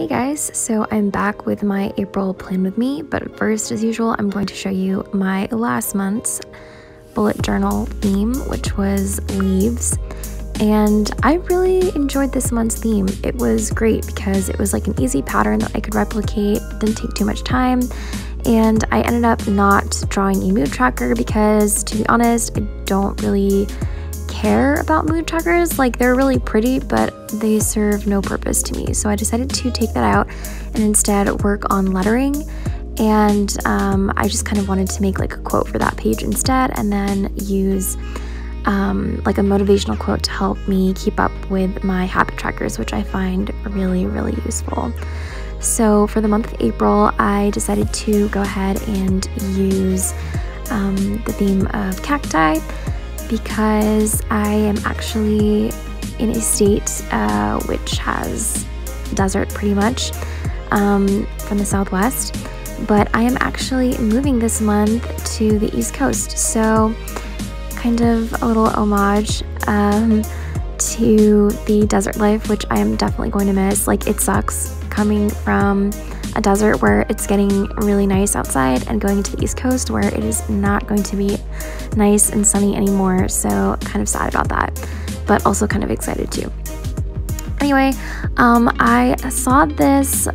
Hey guys, so I'm back with my April plan with me, but first, as usual, I'm going to show you my last month's bullet journal theme, which was leaves. And I really enjoyed this month's theme. It was great because it was like an easy pattern that I could replicate, didn't take too much time, and I ended up not drawing a mood tracker because, to be honest, I don't really care about mood trackers. Like, they're really pretty, but they serve no purpose to me. So I decided to take that out and instead work on lettering. And I just kind of wanted to make like a quote for that page instead, and then use like a motivational quote to help me keep up with my habit trackers, which I find really, really useful. So for the month of April, I decided to go ahead and use the theme of cacti, because I am actually in a state which has desert pretty much from the southwest, but I am actually moving this month to the East Coast, so kind of a little homage to the desert life, which I am definitely going to miss. Like, it sucks coming from a desert where it's getting really nice outside and going to the East Coast where it is not going to be nice and sunny anymore. So kind of sad about that, but also kind of excited too. Anyway, I saw this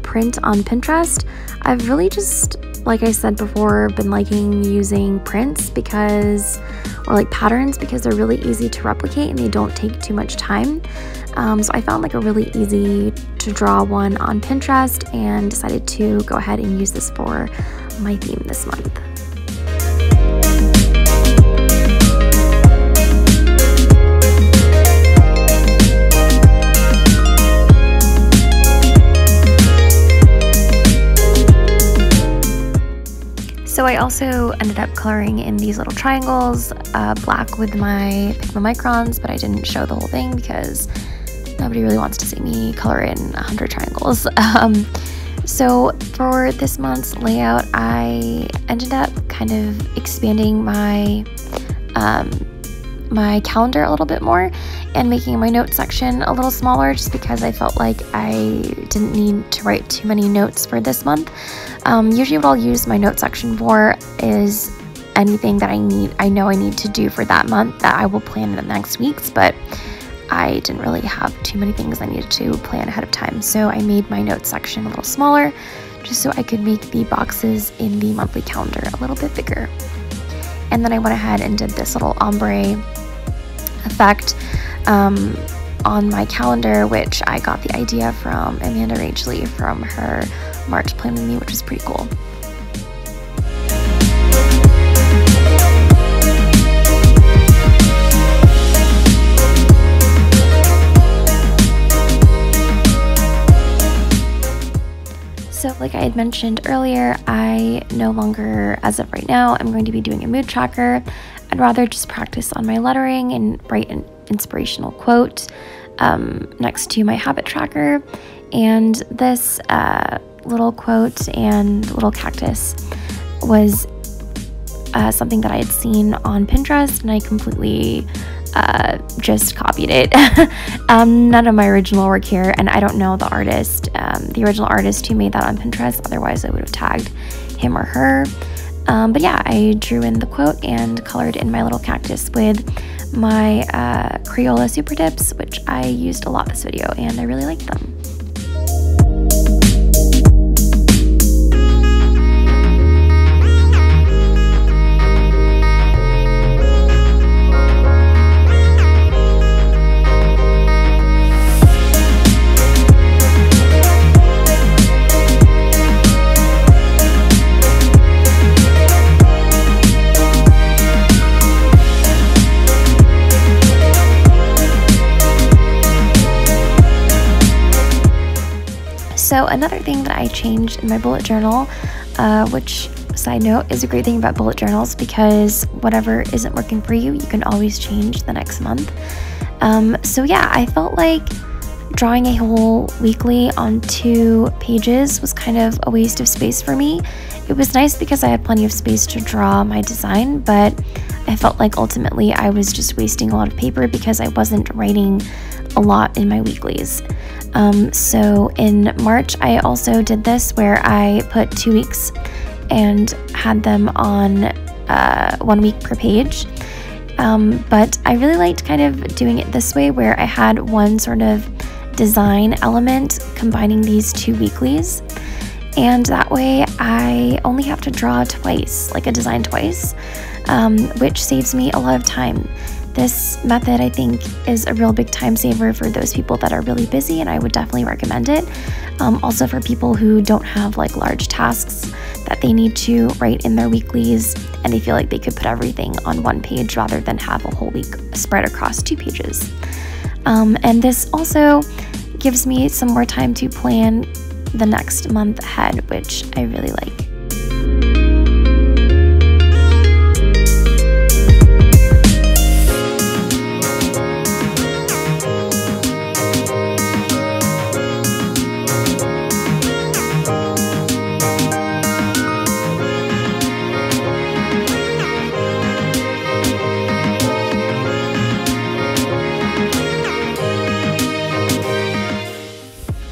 print on Pinterest. I've really just, like I said before, been liking using prints because, or like patterns, because they're really easy to replicate and they don't take too much time. So I found like a really easy to draw one on Pinterest and decided to go ahead and use this for my theme this month. So I also ended up coloring in these little triangles, black with my Pigma microns, but I didn't show the whole thing because nobody really wants to see me color in 100 triangles. So for this month's layout, I ended up kind of expanding my my calendar a little bit more and making my notes section a little smaller, just because I felt like I didn't need to write too many notes for this month. Usually what I'll use my note section for is anything that I know I need to do for that month that I will plan in the next weeks, but I didn't really have too many things I needed to plan ahead of time. So I made my notes section a little smaller just so I could make the boxes in the monthly calendar a little bit bigger. And then I went ahead and did this little ombre effect on my calendar, which I got the idea from Amanda Rachley from her March plan with me, which is pretty cool. So like I had mentioned earlier, I no longer, as of right now, I'm going to be doing a mood tracker. I'd rather just practice on my lettering and write an inspirational quote next to my habit tracker. And this little quote and little cactus was something that I had seen on Pinterest, and I completely just copied it. None of my original work here, and I don't know the artist, the original artist who made that on Pinterest, otherwise I would have tagged him or her. But yeah, I drew in the quote and colored in my little cactus with my Crayola super tips, which I used a lot this video, and I really liked them. So another thing that I changed in my bullet journal, which, side note, is a great thing about bullet journals, because whatever isn't working for you, you can always change the next month. So yeah, I felt like drawing a whole weekly on 2 pages was kind of a waste of space for me. It was nice because I had plenty of space to draw my design, but I felt like ultimately I was just wasting a lot of paper because I wasn't writing a lot in my weeklies. So in March, I also did this where I put 2 weeks and had them on 1 week per page. But I really liked kind of doing it this way where I had one sort of design element combining these 2 weeklies. And that way I only have to draw twice, like a design twice, which saves me a lot of time. This method, I think, is a real big time saver for those people that are really busy, and I would definitely recommend it. Also for people who don't have like large tasks that they need to write in their weeklies, and they feel like they could put everything on 1 page rather than have a whole week spread across 2 pages. And this also gives me some more time to plan the next month ahead, which I really like.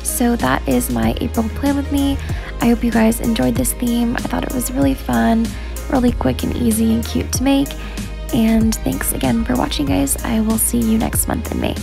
So that is my April plan with me. I hope you guys enjoyed this theme. I thought it was really fun, really quick and easy and cute to make. And thanks again for watching, guys. I will see you next month in May.